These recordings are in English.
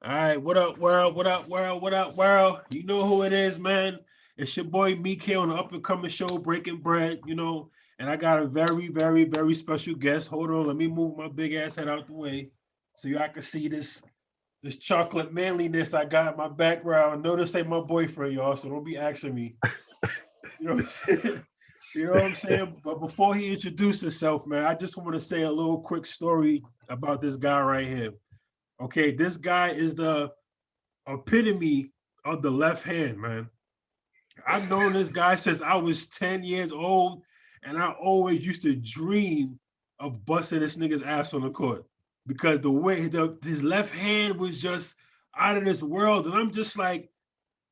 All right, what up, world? What up, world? What up, world? You know who it is, man. It's your boy Meek here on the up and coming show, Breaking Bread, and I got a very, very, very special guest. Hold on, let me move my big ass head out the way so y'all can see this chocolate manliness I got in my background. Notice ain't my boyfriend, y'all, so don't be asking me. You know what I'm saying? You know what I'm saying? But before he introduces himself, man, I just want to say a little quick story about this guy right here. Okay, this guy is the epitome of the left hand, man. I've known this guy since I was 10 years old, and I always used to dream of busting this nigga's ass on the court because the way his left hand was just out of this world. And I'm just like,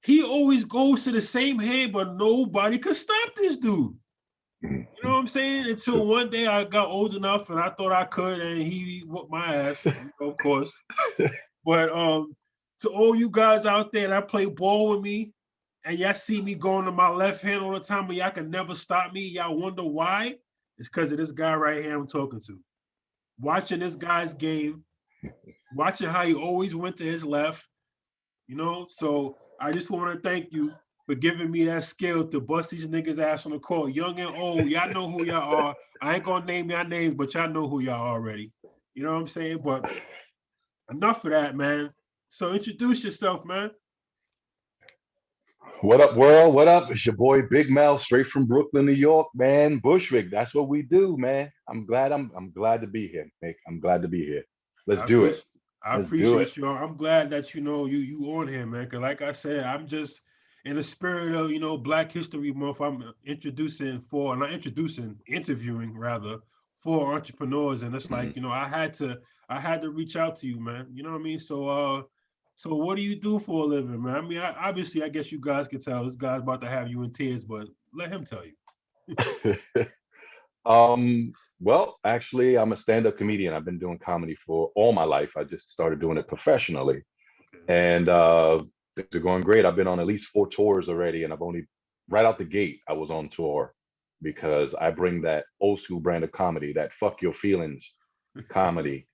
he always goes to the same hand, but nobody could stop this dude. You know what I'm saying? Until one day I got old enough and I thought I could, and he whooped my ass, of course. But to all you guys out there that play ball with me, and y'all see me going to my left hand all the time, but y'all can never stop me. Y'all wonder why? It's because of this guy right here I'm talking to. Watching this guy's game, watching how he always went to his left, So I just want to thank you for giving me that skill to bust these niggas ass on the court. Young and old, y'all know who y'all are. I ain't gonna name y'all names, but y'all know who y'all are already. You know what I'm saying? But enough of that, man. So introduce yourself, man. What up, world? What up? It's your boy Big Mel, straight from Brooklyn, New York, man. Bushwick. That's what we do, man. I'm glad to be here, Nick. I'm glad to be here. Let's I do it. appreciate I Let's do it. appreciate you. I'm glad that you on here, man. Cause like I said, I'm just in the spirit of Black History Month. I'm not introducing, interviewing rather for entrepreneurs, and it's Mhm. like I had to reach out to you, man. You know what I mean? So what do you do for a living, man? I mean, obviously, I guess you guys can tell this guy's about to have you in tears, but let him tell you. well, actually, I'm a stand-up comedian. I've been doing comedy for all my life. I just started doing it professionally, Okay. and things are going great. I've been on at least 4 tours already, and I've only right out the gate I was on tour because I bring that old school brand of comedy, that fuck your feelings comedy.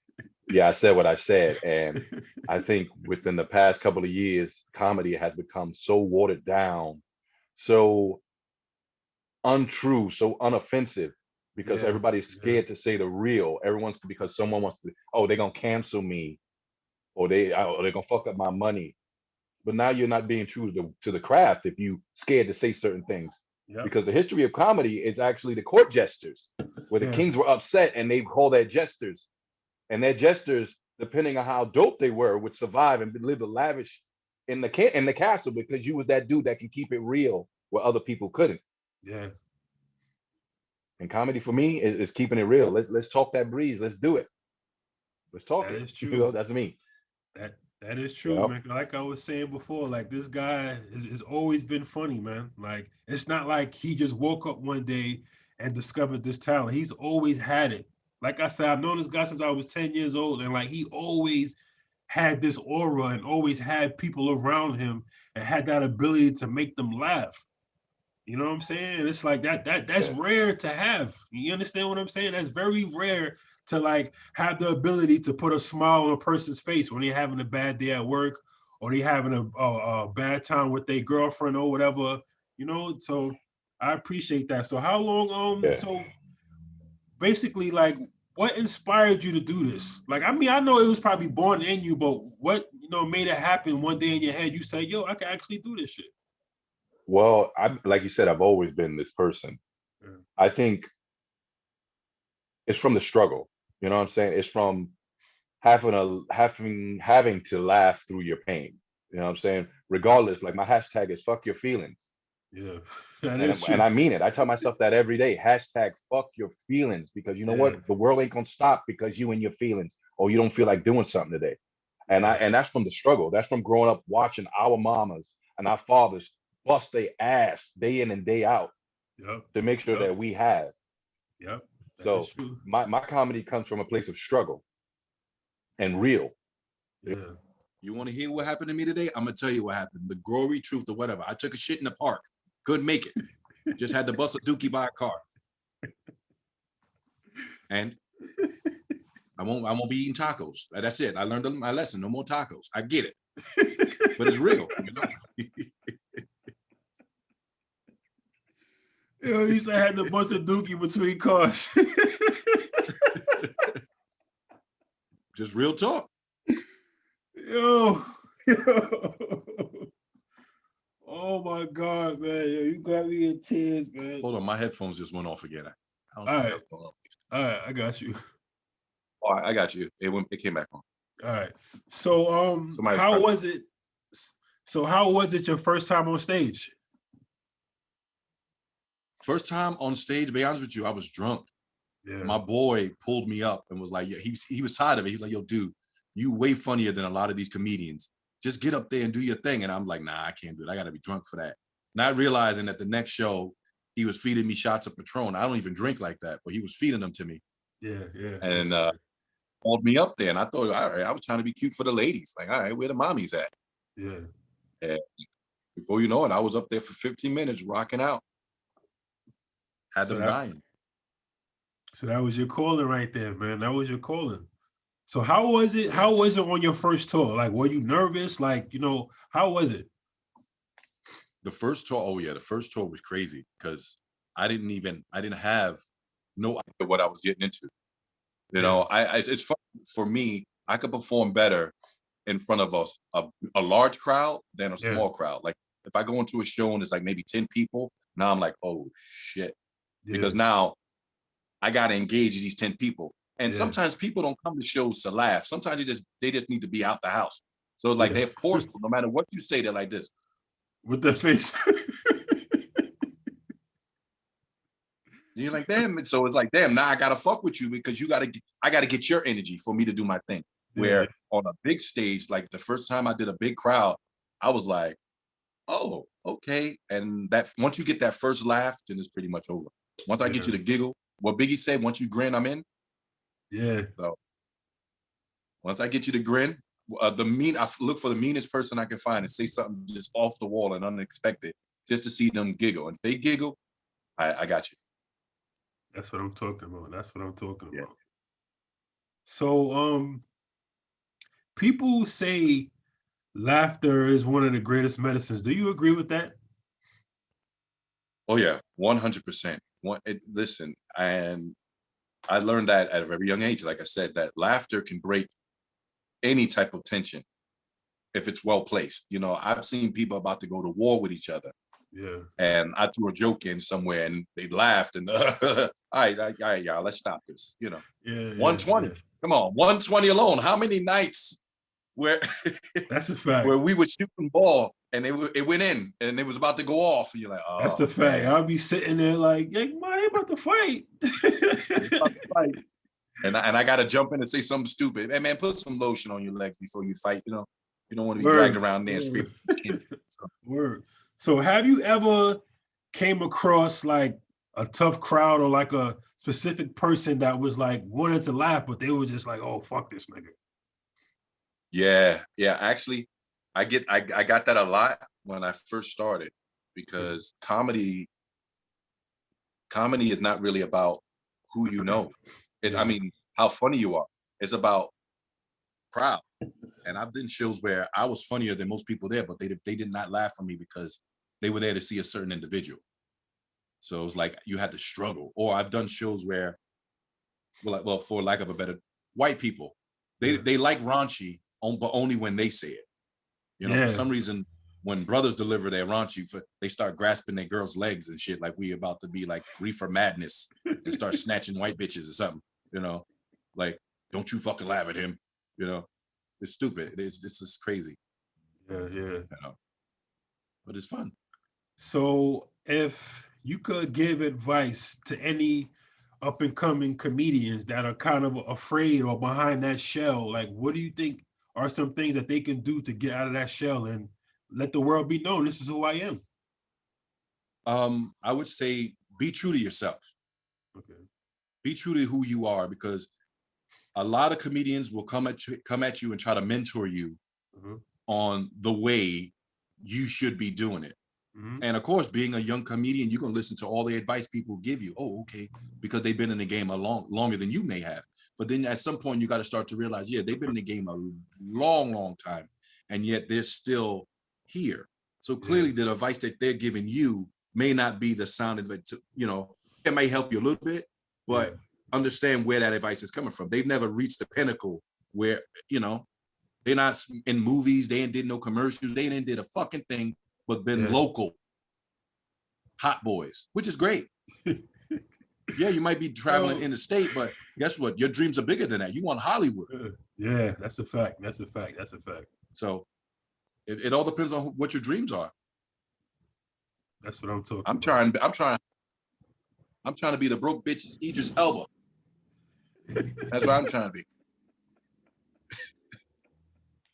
Yeah, I said what I said, and I think within the past couple of years, comedy has become so watered down, so untrue, so unoffensive, because Yeah, everybody's yeah, scared to say the real. Everyone's because someone wants to, oh, they're gonna cancel me, or they're gonna fuck up my money. But now you're not being true to the craft if you scared to say certain things, yep, because the history of comedy is actually the court jesters, where the yeah, kings were upset and they call their jesters, and their jesters, depending on how dope they were, would survive and live a lavish in the castle because you was that dude that can keep it real where other people couldn't. yeah. And comedy for me is keeping it real. Let's talk that breeze. Let's do it. Let's talk That it. is true. That's me. That is true, Yep. man. Like I was saying before, like this guy is always been funny, man. Like it's not like he just woke up one day and discovered this talent. He's always had it. Like I said, I've known this guy since I was 10 years old, and like he always had this aura and always had people around him and had that ability to make them laugh. You know what I'm saying? It's like that's Yeah. rare to have. You understand what I'm saying? That's very rare to like have the ability to put a smile on a person's face when they're having a bad day at work or they having a bad time with their girlfriend or whatever. So I appreciate that. So how long Yeah. so basically like what inspired you to do this? Like I mean I know it was probably born in you, but what made it happen one day in your head? You say, yo, I can actually do this shit. Well, I like you said, I've always been this person. Yeah. I think it's from the struggle. You know what I'm saying? It's from having to laugh through your pain. You know what I'm saying? Yep. Regardless, like my hashtag is fuck your feelings. Yeah, that is And true. I mean it. I tell myself that every day. Hashtag fuck your feelings, because you know Yeah, what? The world ain't gonna stop because you and your feelings, or you don't feel like doing something today. yeah, And that's from the struggle. That's from growing up watching our mamas and our fathers bust their ass day in and day out yep, to make sure yep, that we have. yep. That is So true. my comedy comes from a place of struggle and real. Yeah, You want to hear what happened to me today? I'm gonna tell you what happened. The glory, truth, or whatever. I took a shit in the park. Couldn't make it. Just had to bust a dookie by a car. And I won't be eating tacos. That's it. I learned my lesson. No more tacos. I get it, but it's real. You know? Yo, he said I had to bust a dookie between cars. Just real talk. Yo. Oh my God, man. Yo, you got me in tears, man. Hold on, my headphones just went off again. I don't know All what right. else going on. All right, I got you. All right, I got you. It came back on. All right. So Somebody's how trying- was it? So how was it your first time on stage? First time on stage, to be honest with you, I was drunk. Yeah. My boy pulled me up and was like, yeah, he was tired of it. He was like, yo, dude, you way funnier than a lot of these comedians. Just get up there and do your thing. And I'm like, nah, I can't do it. I gotta be drunk for that. Not realizing that the next show, he was feeding me shots of Patron. I don't even drink like that, but he was feeding them to me. Yeah, yeah. And called me up there. And I thought, all right, I was trying to be cute for the ladies. Like, all right, where the mommies at? Yeah. And before you know it, I was up there for 15 minutes rocking out. Had So them that- dying. So that was your calling right there, man. That was your calling. So how was it? Yeah. How was it on your first tour? Like, were you nervous? Like, how was it? The first tour, oh yeah, the first tour was crazy because I didn't have no idea what I was getting into. You know, it's fun for me. I could perform better in front of a large crowd than a small crowd. Like if I go into a show and it's like maybe 10 people, now I'm like, oh shit. Yeah. Because now I gotta engage these 10 people. And sometimes people don't come to shows to laugh. Sometimes they just need to be out the house. So it's like they're forceful. No matter what you say, they're like this. With their face. You're like, damn. So it's like, damn, now I gotta fuck with you because I gotta get your energy for me to do my thing. Where on a big stage, like the first time I did a big crowd, I was like, oh, okay. And that once you get that first laugh, then it's pretty much over. Once I get you to giggle, what Biggie said, once you grin, I'm in. Yeah. So once I get you to grin, I look for the meanest person I can find and say something just off the wall and unexpected, just to see them giggle. And if they giggle, I got you. That's what I'm talking about. That's what I'm talking Yeah. about. So people say laughter is one of the greatest medicines. Do you agree with that? Oh yeah, 100%. Listen, and I learned that at a very young age. Like I said, that laughter can break any type of tension if it's well placed. You know, I've seen people about to go to war with each other. Yeah. And I threw a joke in somewhere and they laughed and all right, y'all, let's stop this. You know, Yeah. 120. Yeah. Come on, 120 alone. How many nights where That's a fact. where we would shoot the ball and it went in and it was about to go off and you're like, oh, that's a fact. man. I'll be sitting there like, yeah, man, they about to fight. And I gotta jump in and say something stupid. Hey man, put some lotion on your legs before you fight. You know, you don't want to be dragged around there and screaming. Word. So have you ever came across like a tough crowd or like a specific person that was like wanted to laugh, but they were just like, oh, fuck this nigga? Yeah. Actually, I got that a lot when I first started because comedy is not really about who you know. I mean, how funny you are. It's about crowd. And I've done shows where I was funnier than most people there, but they did not laugh for me because they were there to see a certain individual. So it's like you had to struggle. Or I've done shows where, well, for lack of a better, white people, they like raunchy, but only when they say it. You know, for some reason, when brothers deliver their raunchy, they start grasping their girls' legs and shit like we about to be like Reefer Madness and start snatching white bitches or something. You know, like, don't you fucking laugh at him. You know, it's stupid. It's just crazy. Yeah. You know? But it's fun. So if you could give advice to any up and coming comedians that are kind of afraid or behind that shell, like what do you think are some things that they can do to get out of that shell and let the world be known this is who I am? I would say be true to yourself. Okay. Be true to who you are, because a lot of comedians will come at you and try to mentor you on the way you should be doing it. And of course, being a young comedian, you're gonna listen to all the advice people give you. Oh, okay, because they've been in the game longer than you may have. But then at some point, you got to start to realize, yeah, they've been in the game a long time, and yet they're still here. So clearly, the advice that they're giving you may not be the sound of it. You know, it may help you a little bit, but understand where that advice is coming from. They've never reached the pinnacle where, you know, they're not in movies. They ain't did no commercials. They ain't did a fucking thing, but been local hot boys, which is great. Yeah, you might be traveling in the state, but guess what? Your dreams are bigger than that. You want Hollywood. Yeah, that's a fact. That's a fact. So it all depends on what your dreams are. That's what I'm talking I'm about. I'm trying to be the broke bitch's Idris Elba. That's what I'm trying to be.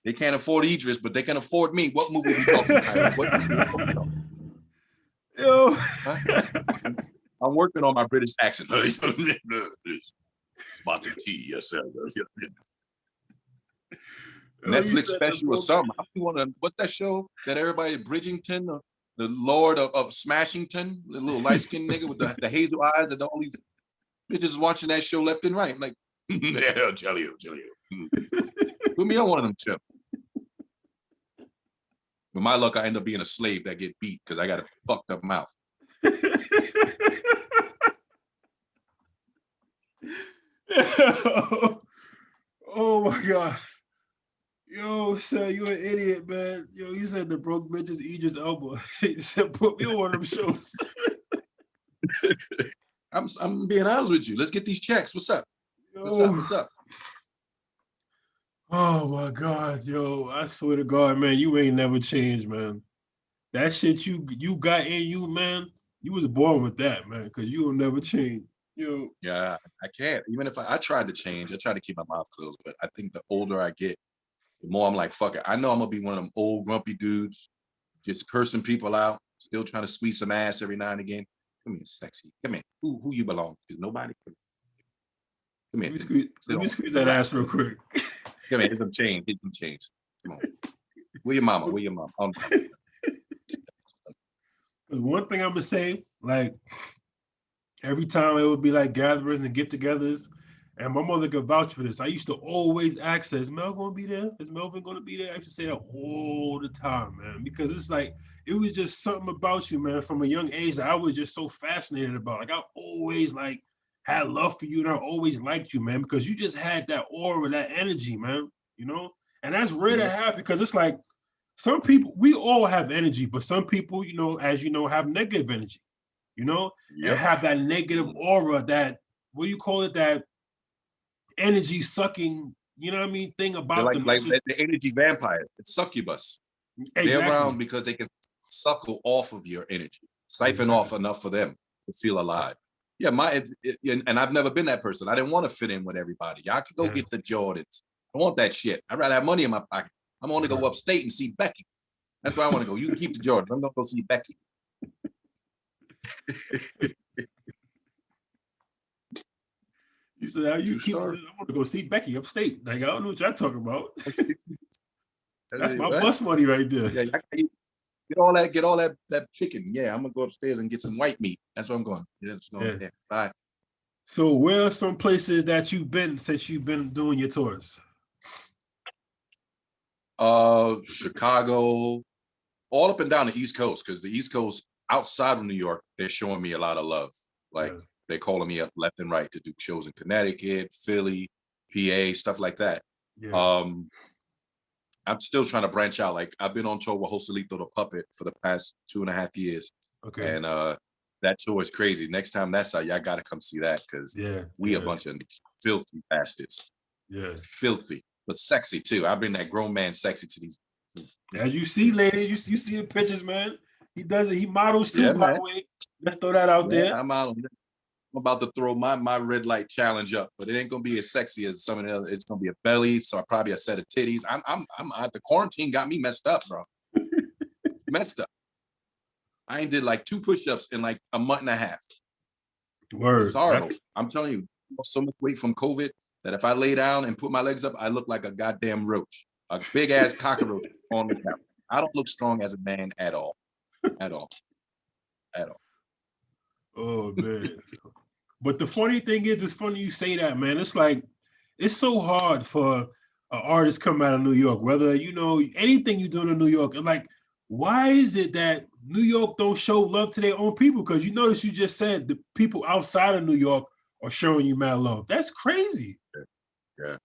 They can't afford Idris, but they can afford me. What movie are we talking, Tyler? What movie are we talking about? Yo. Huh? I'm working on my British accent. Spots of tea, yes, sir. Netflix special or something. What's that show that everybody, Bridgington, the Lord of Smashington, the little light-skinned nigga with the hazel eyes, and all these bitches watching that show left and right. I'm like, yeah, I'll tell you. Put me on one of them chips. With my luck, I end up being a slave that get beat because I got a fucked up mouth. Oh my God. Yo, son, you an idiot, man. Yo, you said the broke bitches Idris Elba. You said put me on one of them shows. I'm being honest with you. Let's get these checks. What's up? What's up? Oh my God, yo, I swear to God, man, you ain't never changed, man. That shit you got in you, man, you was born with that, man, because you will never change. Yo. Yeah, I can't. Even if I tried to change, I try to keep my mouth closed, but I think the older I get, the more I'm like, fuck it. I know I'm gonna be one of them old grumpy dudes, just cursing people out, still trying to squeeze some ass every now and again. Come here, sexy. Come here. Who you belong to? Nobody. Come here. Let me squeeze that ass real quick. Come here. Get some change. Come on. Where your mama? One thing I'm gonna say, like every time it would be like gatherings and get-togethers, and my mother could vouch for this. I used to always ask her, is Mel gonna be there? Is Melvin gonna be there? I used to say that all the time, man, because it's like, it was just something about you, man, from a young age that I was just so fascinated about. Like I always like had love for you, and I always liked you, man, because you just had that aura, that energy, man, you know? And that's rare to have, because it's like, some people, we all have energy, but some people, you know, as you know, have negative energy, you know, and have that negative aura, that, what do you call it, that energy sucking, you know what I mean, thing about them. Like the energy vampires. It's succubus. Exactly. They're around because they can suckle off of your energy, siphon off enough for them to feel alive. Yeah, and I've never been that person. I didn't want to fit in with everybody. Y'all could go get the Jordans. I want that shit. I'd rather have money in my pocket. I'm gonna go upstate and see Becky. That's where I want to go. You can keep the Jordans. I'm gonna go see Becky. You said, how you keep? I want to go see Becky upstate. Like, I don't know what y'all talking about. That's my bus money right there. Yeah, get all that chicken. Yeah, I'm gonna go upstairs and get some white meat. That's what I'm going. Yeah. Bye. So, where are some places that you've been since you've been doing your tours? Chicago, all up and down the East Coast, because the East Coast outside of New York, they're showing me a lot of love. Like they're calling me up left and right to do shows in Connecticut, Philly, PA, stuff like that. Yeah. I'm still trying to branch out. Like I've been on tour with Joselito the Puppet for the past 2.5 years. Okay. And that tour is crazy. Next time that's out, y'all gotta come see that, because we a bunch of filthy bastards. Yeah. Filthy, but sexy too. I've been that grown man sexy to these. As you see, ladies, you see the pictures, man. He does it. He models too, by the way. Let's throw that out there. I'm about to throw my red light challenge up, but it ain't gonna be as sexy as some of the other. It's gonna be a belly, so probably a set of titties. I'm the quarantine got me messed up, bro. Messed up. I ain't did like 2 push-ups in like a month and a half. Word. Sorry, I'm telling you, so much weight from COVID that if I lay down and put my legs up, I look like a goddamn roach, a big ass cockroach on the couch. I don't look strong as a man at all. at all. At all. Oh man. But the funny thing is, it's funny you say that, man. It's like it's so hard for an artist come out of New York, whether you know anything you do in New York. And like, why is it that New York don't show love to their own people? Because you notice you just said the people outside of New York are showing you mad love. That's crazy. Yeah.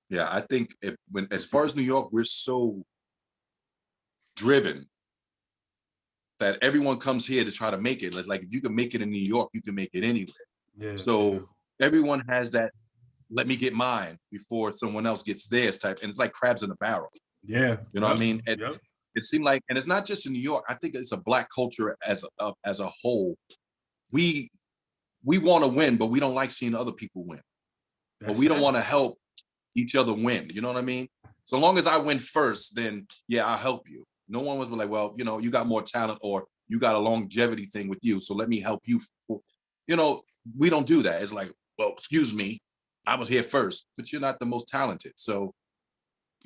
Yeah, I think when as far as New York, we're so driven that everyone comes here to try to make it. It's like if you can make it in New York, you can make it anywhere. Yeah. So everyone has that let me get mine before someone else gets theirs type. And it's like crabs in a barrel. Yeah. You know what I mean? And Yep. it seemed like, and it's not just in New York. I think it's a Black culture as a whole. We want to win, but we don't like seeing other people win. But we don't want to help each other win. You know what I mean? So long as I win first, then yeah, I'll help you. No one was like, well, you know, you got more talent or you got a longevity thing with you, so let me help you. You know, we don't do that. It's like, well, excuse me, I was here first, but you're not the most talented. So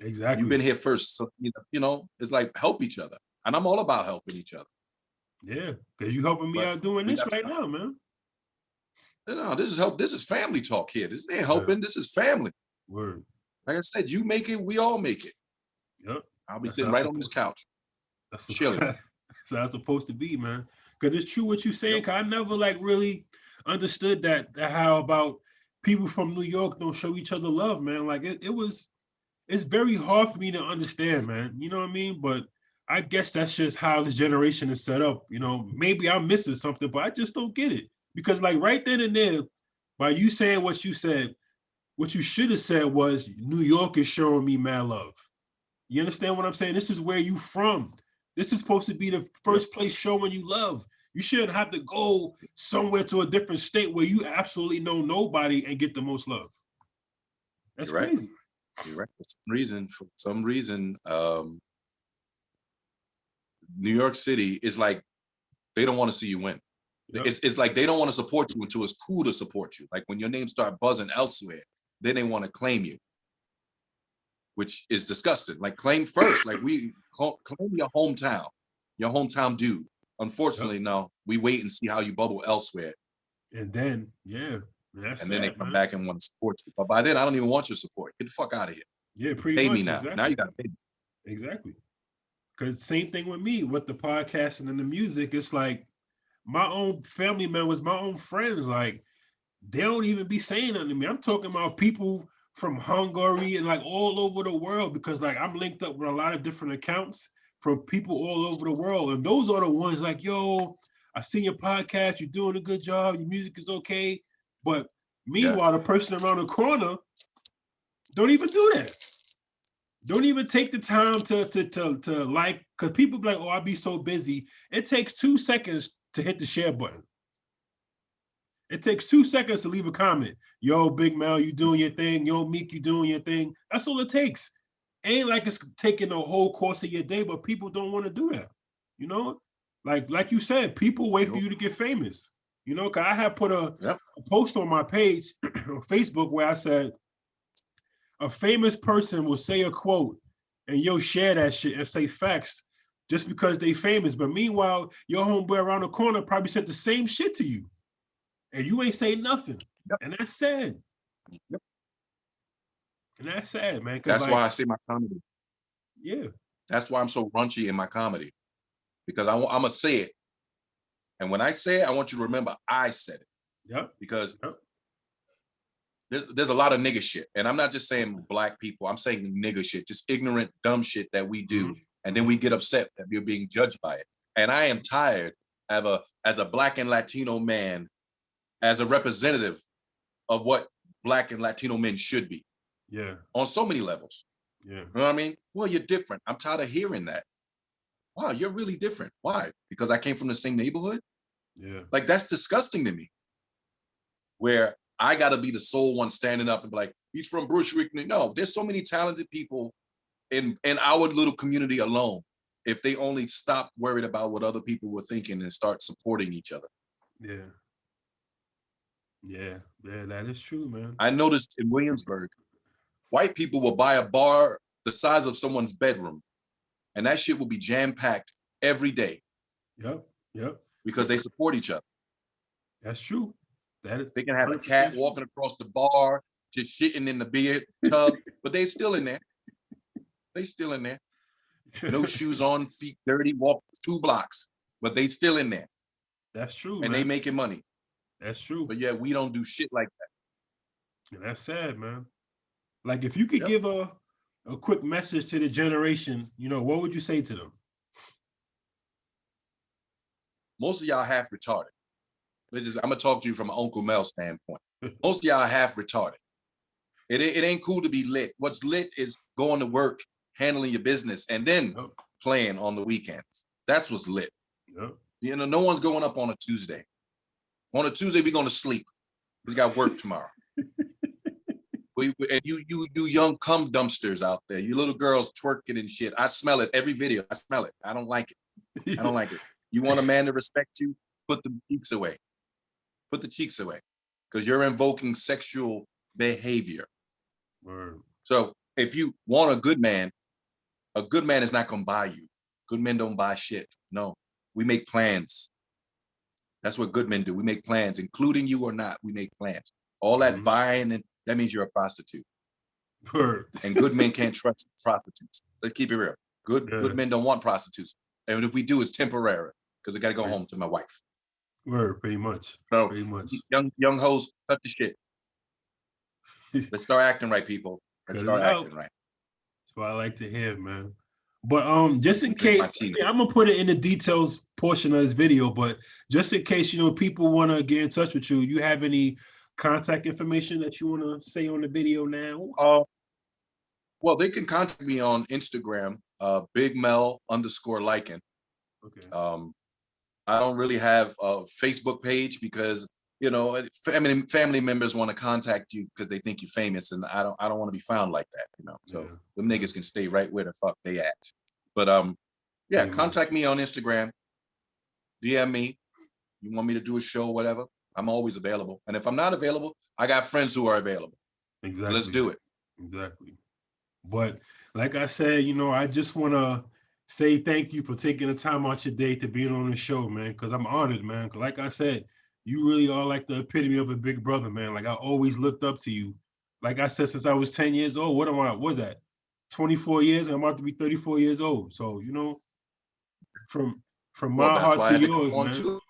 exactly, you've been here first. So you know, it's like help each other, and I'm all about helping each other. Yeah, because you helping me out doing this right now, man. No, this is help. This is family talk here. This ain't helping. This is family. Word. Like I said, you make it, we all make it. Yep. I'll be sitting right on this couch. That's chilling. So that's supposed to be, man. Because it's true what you're saying. Cause I never like really understood that how about people from New York don't show each other love, man. Like it's very hard for me to understand, man. You know what I mean? But I guess that's just how this generation is set up. You know, maybe I'm missing something, but I just don't get it. Because like right then and there, by you saying what you said, what you should have said was New York is showing me mad love. You understand what I'm saying? This is where you from. This is supposed to be the first place showing you love. You shouldn't have to go somewhere to a different state where you absolutely know nobody and get the most love. That's crazy. You're right. For some reason, New York City is like they don't want to see you win. Yep. It's like they don't want to support you until it's cool to support you. Like when your name start buzzing elsewhere, then they want to claim you, which is disgusting. Like claim first, like we claim your hometown dude. Unfortunately, no, we wait and see how you bubble elsewhere. And then, then they come back and want to support you. But by then, I don't even want your support. Get the fuck out of here. Yeah, pretty pay much. Me now. Exactly. Now you got to pay me. Exactly. Because same thing with me, with the podcasting and the music. It's like my own family members, my own friends, like they don't even be saying nothing to me. I'm talking about people from Hungary and like all over the world because like I'm linked up with a lot of different accounts from people all over the world. And those are the ones like, yo, I seen your podcast, you're doing a good job, your music is okay. But meanwhile, the person around the corner don't even do that. Don't even take the time to like, because people be like, oh, I'll be so busy. It takes 2 seconds to hit the share button. It takes 2 seconds to leave a comment. Yo, Big Mel, you doing your thing. Yo, Meek, you doing your thing. That's all it takes. Ain't like it's taking the whole course of your day, but people don't want to do that. You know, like you said, people wait for you to get famous. You know, because I had put a post on my page on Facebook where I said, a famous person will say a quote and you'll share that shit and say facts just because they famous. But meanwhile, your homeboy around the corner probably said the same shit to you. And you ain't say nothing. Yep. And that's sad. Yep. And that's sad, man. That's like, why I say my comedy. Yeah. That's why I'm so raunchy in my comedy. Because I'm going to say it. And when I say it, I want you to remember I said it. Yep. Because there's a lot of nigga shit. And I'm not just saying black people. I'm saying nigga shit. Just ignorant, dumb shit that we do. Mm-hmm. And then we get upset that we're being judged by it. And I am tired as a black and Latino man, as a representative of what black and Latino men should be. Yeah. On so many levels. Yeah. You know what I mean? Well, you're different. I'm tired of hearing that. Wow, you're really different. Why? Because I came from the same neighborhood? Yeah. Like, that's disgusting to me. Where I got to be the sole one standing up and be like, he's from Br3ak. No, there's so many talented people in our little community alone. If they only stop worried about what other people were thinking and start supporting each other. Yeah. Yeah, that is true, man. I noticed in Williamsburg, white people will buy a bar the size of someone's bedroom, and that shit will be jam-packed every day. Yep. because they support each other. That's true. That is. They can have a 100% cat true. walking across the bar, just shitting in the beer tub, but they still in there. They still in there. No shoes on, feet dirty, walk 2 blocks, but they still in there. That's true, And man. they making money. That's true. But yeah, we don't do shit like that. And that's sad, man. Like if you could Yep. give a quick message to the generation, what would you say to them? Most of y'all half retarded. I'm gonna talk to you from an Uncle Mel standpoint. Most of y'all half retarded. It ain't cool to be lit. What's lit is going to work, handling your business, and then Yep. playing on the weekends. That's what's lit. Yep. No one's going up on a Tuesday. On a Tuesday, we're going to sleep. We got work tomorrow. And you young cum dumpsters out there, you little girls twerking and shit. I smell it every video. I smell it. I don't like it. I don't like it. You want a man to respect you? Put the cheeks away. Put the cheeks away, because you're invoking sexual behavior. Word. So if you want a good man is not going to buy you. Good men don't buy shit. No, we make plans. That's what good men do. We make plans, including you or not. We make plans. All that buying, and that means you're a prostitute. Word. And good men can't trust prostitutes. Let's keep it real. Good men don't want prostitutes. And if we do, it's temporary, because I got to go home to my wife. Word, pretty much. So Pretty much. young hoes, cut the shit. Let's start acting right, people. Let's start acting right. That's what I like to hear, man. But just in Drink my case, tea. I'm gonna put it in the details portion of this video, but just in case people want to get in touch with you, you have any contact information that you want to say on the video now? Well, they can contact me on Instagram, Big Mel _liking. Okay. I don't really have a Facebook page because family members want to contact you because they think you're famous, and I don't want to be found like that, So them niggas can stay right where the fuck they at. But yeah, contact me on Instagram, DM me. You want me to do a show, whatever? I'm always available. And if I'm not available, I got friends who are available. Exactly. So let's do it. Exactly. But like I said, I just want to say thank you for taking the time out your day to being on the show, man, because I'm honored, man. Because like I said, you really are like the epitome of a big brother, man. Like I always looked up to you. Like I said, since I was 10 years old, what was that? 24 years, and I'm about to be 34 years old. So, from my heart to yours, man. Too.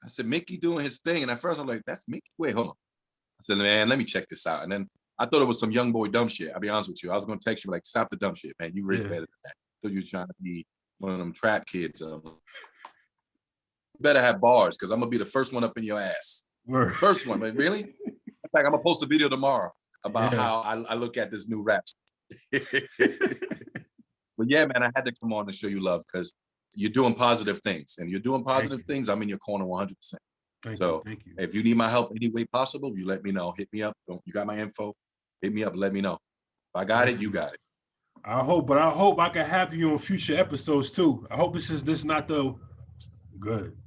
I said, Mickey doing his thing. And at first I'm like, that's Mickey? Wait, hold on. I said, man, let me check this out. And then I thought it was some young boy dumb shit. I'll be honest with you. I was going to text you like, stop the dumb shit, man. You raised better than that. I thought you was trying to be one of them trap kids. You better have bars, because I'm going to be the first one up in your ass. Word. First one, man. Really? In fact, I'm going to post a video tomorrow about how I look at this new rap. But yeah, man, I had to come on and show you love, because you're doing positive things. And you're doing positive things, I'm in your corner 100%. Thank you. If you need my help any way possible, you let me know. Hit me up. You got my info. Hit me up. Let me know. If I got it, you got it. I hope I can have you on future episodes too. I hope this not the good.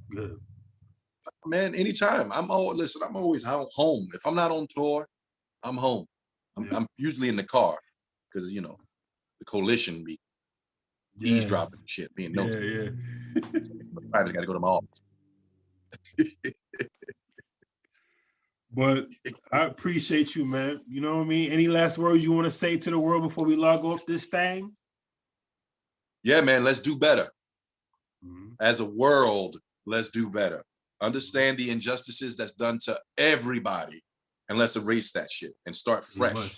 Man, anytime. I'm always home. If I'm not on tour, I'm home. I'm usually in the car, because the coalition be eavesdropping and shit, being noticed. I got to go to my office. But I appreciate you, man. You know what I mean? Any last words you want to say to the world before we log off this thing? Yeah, man, let's do better. As a world, let's do better. Understand the injustices that's done to everybody, and let's erase that shit and start fresh.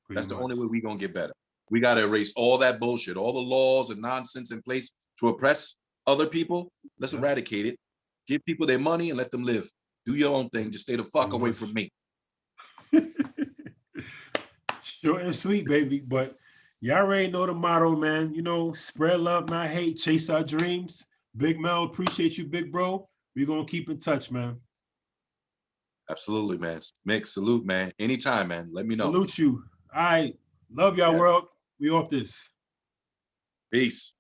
That's the only way we're going to get better. We got to erase all that bullshit, all the laws and nonsense in place to oppress other people. Let's eradicate it. Give people their money and let them live. Do your own thing. Just stay the fuck away from me. Short and sweet, baby. But y'all already know the motto, man. Spread love, not hate. Chase our dreams. Big Mel, appreciate you, big bro. We're going to keep in touch, man. Absolutely, man. Mick, salute, man. Anytime, man. Let me know. Salute you. All right. Love y'all, world. We off this. Peace.